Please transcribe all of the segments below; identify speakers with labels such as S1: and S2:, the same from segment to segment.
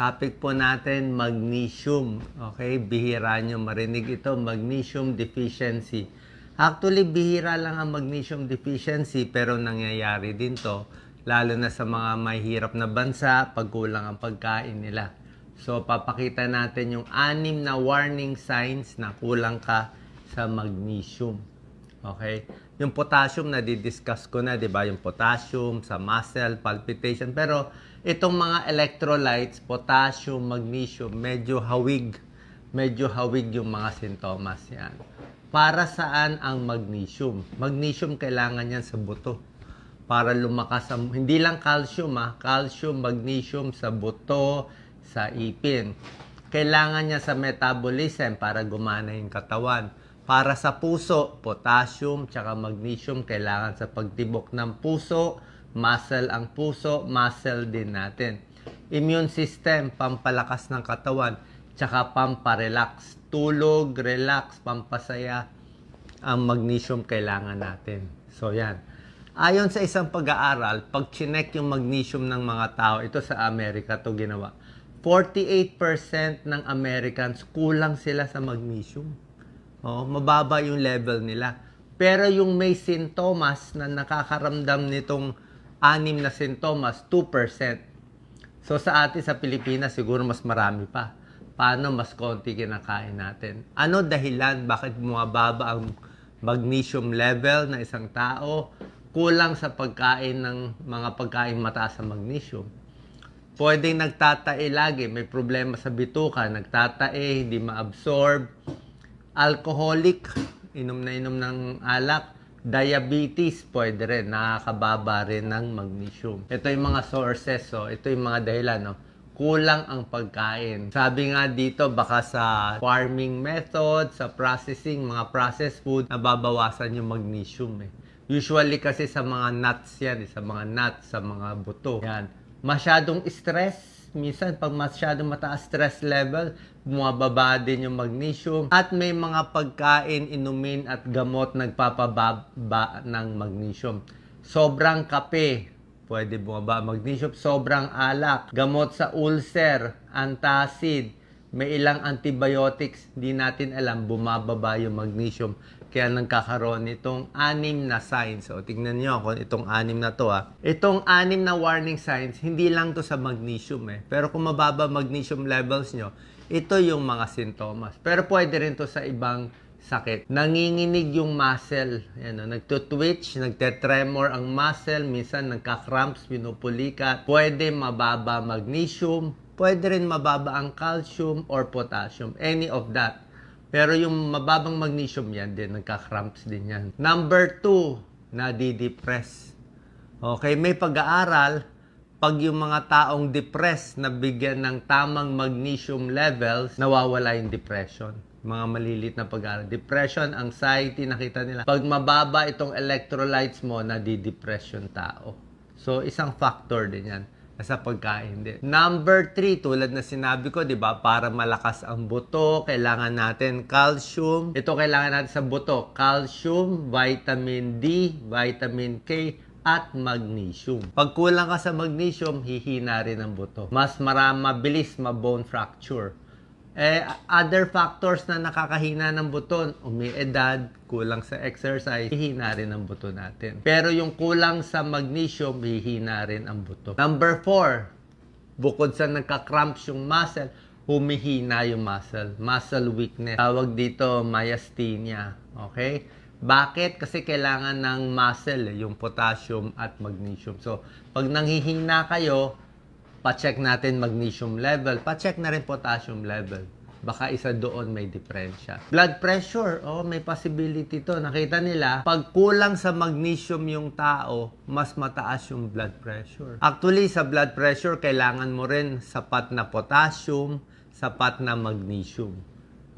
S1: Topic po natin, magnesium. Okay, bihira nyo marinig ito, magnesium deficiency. Actually, bihira lang ang magnesium deficiency pero nangyayari din to, lalo na sa mga mahihirap na bansa pag kulang ang pagkain nila. So, papakita natin yung 6 na warning signs na kulang ka sa magnesium. Okay? Yung potassium na di-discuss ko na, 'di ba? Yung potassium sa muscle, palpitation. Pero itong mga electrolytes, potassium, magnesium, medyo hawig yung mga sintomas yan. Para saan ang magnesium? Magnesium kailangan yan sa buto. Para lumakas ang, hindi lang calcium calcium, magnesium sa buto, sa ipin. Kailangan niya sa metabolism para gumana yung katawan. Para sa puso, potassium tsaka magnesium kailangan sa pagtibok ng puso, muscle ang puso, muscle din natin. Immune system, pampalakas ng katawan, tsaka pamparelax. Tulog, relax, pampasaya, ang magnesium kailangan natin. So yan. Ayon sa isang pag-aaral, pag chinek yung magnesium ng mga tao, ito sa Amerika to ginawa, 48% ng Americans kulang sila sa magnesium. Mababa yung level nila. Pero yung may sintomas na nakakaramdam nitong 6 na sintomas, 2%. So sa atin sa Pilipinas, siguro mas marami pa. Paano mas konti kinakain natin? Ano dahilan? Bakit bumababa ang magnesium level ng isang tao? Kulang sa pagkain ng mga pagkain mataas sa magnesium. Pwedeng nagtatae lagi, may problema sa bituka, nagtatae, hindi ma-absorb. Alcoholic, inom ng alak. Diabetes, pwede rin, nakakababa rin ng magnesium. Ito yung mga sources, ito yung mga dahilan, kulang ang pagkain. Sabi nga dito, baka sa farming method, sa processing, mga processed food, nababawasan yung magnesium. Usually kasi sa mga nuts yan, sa mga nuts, sa mga buto. Yan. Masyadong stress. Minsan, pag masyadong mataas stress level, bumababa din yung magnesium. At may mga pagkain, inumin at gamot nagpapababa ng magnesium. Sobrang kape, pwede bumaba magnesium. Sobrang alak, gamot sa ulcer, antacid, may ilang antibiotics, hindi natin alam, bumababa yung magnesium. Kaya nagkakaroon itong 6 na signs. So, tingnan nyo kung itong 6 na to. Itong 6 na warning signs, hindi lang to sa magnesium. Pero kung mababa magnesium levels nyo, ito yung mga sintomas. Pero pwede rin to sa ibang sakit. Nanginginig yung muscle. Nagtutwitch, nagtetremor ang muscle. Minsan nagka-cramps, pinupulikat. Pwede mababa magnesium. Pwede rin mababa ang calcium or potassium. Any of that. Pero yung mababang magnesium yan din, nagka-cramps din yan. Number 2, nadidepress. Okay, may pag-aaral, pag yung mga taong depressed na bigyan ng tamang magnesium levels, nawawala yung depression. Mga malilit na pag-aaral. Depression, anxiety, nakita nila. Pag mababa itong electrolytes mo, nadidepress yung tao. So, isang factor din yan. Sa pagkain din. Number 3, tulad na sinabi ko, di ba, para malakas ang buto, kailangan natin calcium. Ito kailangan natin sa buto, calcium, vitamin D, vitamin K, at magnesium. Pag kulang ka sa magnesium, hihina rin ang buto. Mas mabilis ma-bone fracture. Other factors na nakakahina ng buto, umiedad, kulang sa exercise, hihina rin ang buto natin. Pero yung kulang sa magnesium, hihina rin ang buto. Number 4, bukod sa nagka-cramps yung muscle, humihina yung muscle. Muscle weakness. Tawag dito myasthenia. Okay? Bakit? Kasi kailangan ng muscle, yung potassium at magnesium. So, pag nanghihina kayo, pa-check natin magnesium level, pa-check na rin potassium level. Baka isa doon may diferensya. Blood pressure, may possibility to. Nakita nila, pag kulang sa magnesium yung tao, mas mataas yung blood pressure. Actually, sa blood pressure, kailangan mo rin sapat na potassium, sapat na magnesium.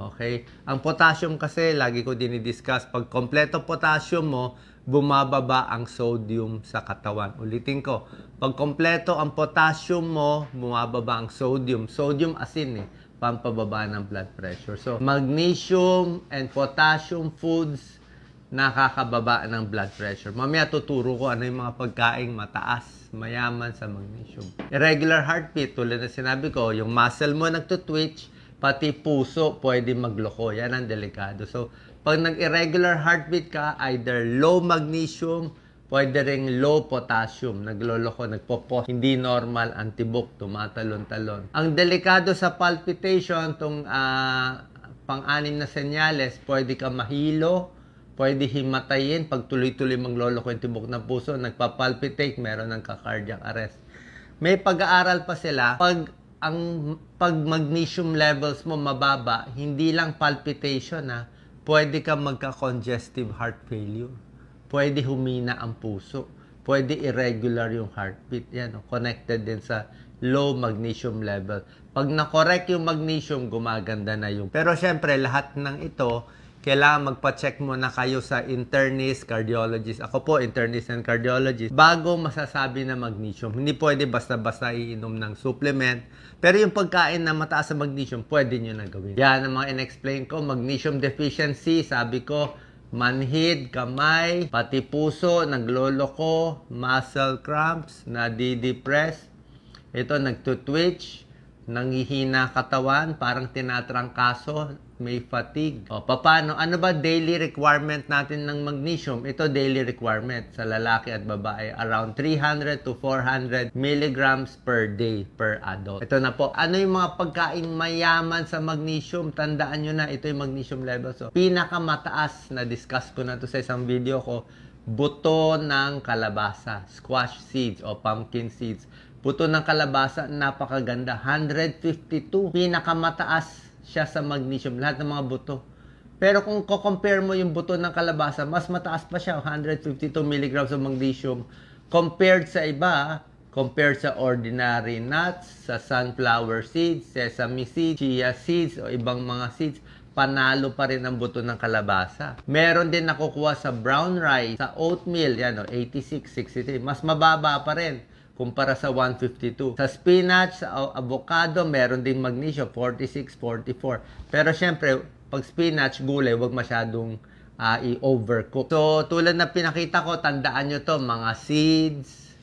S1: Okay? Ang potassium kasi, lagi ko dinidiscuss, pag kompleto potassium mo, bumababa ang sodium sa katawan. Ulitin ko, pag kompleto ang potassium mo, bumababa ang sodium. Sodium asin pampababa ng blood pressure. So, magnesium and potassium foods nakakababa ng blood pressure. Mamaya tuturo ko ano yung mga pagkaing mataas, mayaman sa magnesium. Irregular heartbeat, tulad na sinabi ko, yung muscle mo nagtutwitch, pati puso pwede magloko. Yan ang delikado. So, pag nag-irregular heartbeat ka, either low magnesium, pwede ring low potassium, nagloloko, nagpopo, hindi normal, ang tibok, tumatalon-talon. Ang delikado sa palpitation, itong pang-anim na senyales, pwede ka mahilo, pwede himatayin, pag tuloy-tuloy magloloko yung tibok ng puso, nagpapalpitate, meron ng cardiac arrest. May pag-aaral pa sila, pag magnesium levels mo mababa, hindi lang palpitation pwede ka magka-congestive heart failure. Pwede humina ang puso. Pwede irregular yung heartbeat. Yan, connected din sa low magnesium level. Pag na-correct yung magnesium, gumaganda na yung. Pero syempre, lahat ng ito, kailangan magpa-check muna kayo sa internist, cardiologist. Ako po, internist and cardiologist. Bago masasabi na magnesium. Hindi pwede basta-basta iinom ng supplement. Pero yung pagkain na mataas sa magnesium, pwede nyo na gawin. Yan ang mga in-explain ko. Magnesium deficiency, sabi ko, manhid, kamay, pati puso, nagloloko, muscle cramps, nadidepress. Ito, nagtutwitch, nanghihina katawan, parang tinatrangkaso, may fatigue. O, paano? Ano ba daily requirement natin ng magnesium? Ito daily requirement sa lalaki at babae. Around 300 to 400 milligrams per day per adult. Ito na po. Ano yung mga pagkain mayaman sa magnesium? Tandaan nyo na, ito yung magnesium level. So, pinakamataas, na-discuss ko na to sa isang video ko, buto ng kalabasa, squash seeds o pumpkin seeds. Buto ng kalabasa, napakaganda. 152. Pinakamataas siya sa magnesium. Lahat ng mga buto. Pero kung compare mo yung buto ng kalabasa, mas mataas pa siya. 152 milligrams of magnesium. Compared sa iba, compared sa ordinary nuts, sa sunflower seeds, sesame seeds, chia seeds, o ibang mga seeds, panalo pa rin ang buto ng kalabasa. Meron din nakukuha sa brown rice, sa oatmeal, yan 86, 63. Mas mababa pa rin kumpara sa 152. Sa spinach, sa avocado, meron ding magnesium, 46, 44. Pero syempre, pag spinach, gulay, huwag masyadong i-overcook. So, tulad na pinakita ko, tandaan nyo to, mga seeds,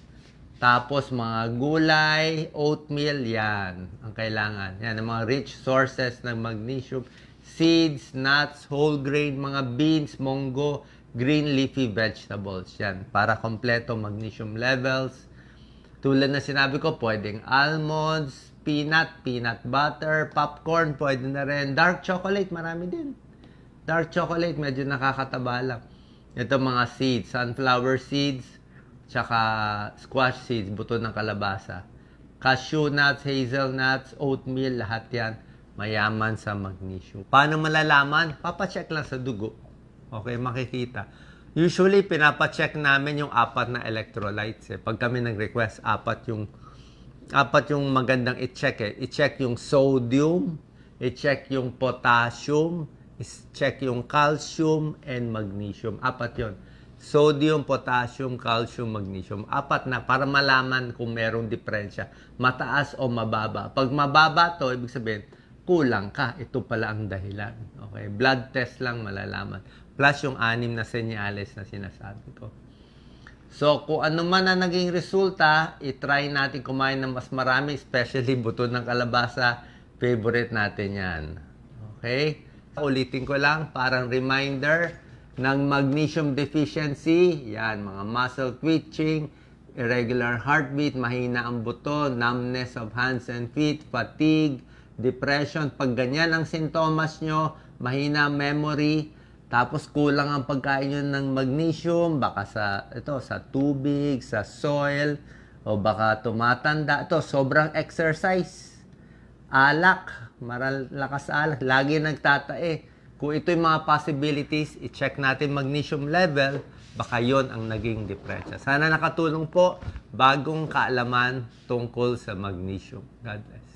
S1: tapos mga gulay, oatmeal, yan ang kailangan. Yan, ang mga rich sources ng magnesium. Seeds, nuts, whole grain, mga beans, munggo, green leafy vegetables. Yan, para kompleto magnesium levels. Tulad na sinabi ko, pwedeng almonds, peanut butter, popcorn, pwede na rin. Dark chocolate, marami din. Dark chocolate, medyo nakakataba lang. Ito mga seeds, sunflower seeds, tsaka squash seeds, buto ng kalabasa. Cashew nuts, hazelnuts, oatmeal, lahat yan mayaman sa magnesium. Paano malalaman? Papacheck lang sa dugo. Okay, makikita. Usually, pinapacheck namin yung 4 na electrolytes. Pag kami nag-request, 4 yung magandang i-check. I-check yung sodium, i-check yung potassium, i-check yung calcium, and magnesium. 4 yun. Sodium, potassium, calcium, magnesium. 4 na para malaman kung merong diferensya. Mataas o mababa. Pag mababa to, ibig sabihin, kulang ka. Ito pala ang dahilan. Okay? Blood test lang malalaman. Plus yung 6 na senyales na sinasabi ko. So, kung ano man na naging resulta, i-try natin kumain ng mas marami, especially buto ng kalabasa. Favorite natin yan. Okay? Ulitin ko lang, parang reminder ng magnesium deficiency. Yan, mga muscle twitching, irregular heartbeat, mahina ang buto, numbness of hands and feet, fatigue, depression. Pag ganyan ang sintomas nyo, mahina memory, tapos kulang ang pagkain nyo ng magnesium, baka sa tubig, sa soil, o baka tumatanda. Ito, sobrang exercise. Alak, malakas alak, lagi nagtatae. Kung ito yung mga possibilities, i-check natin magnesium level, baka yon ang naging depresya. Sana nakatulong po, bagong kaalaman tungkol sa magnesium. God bless.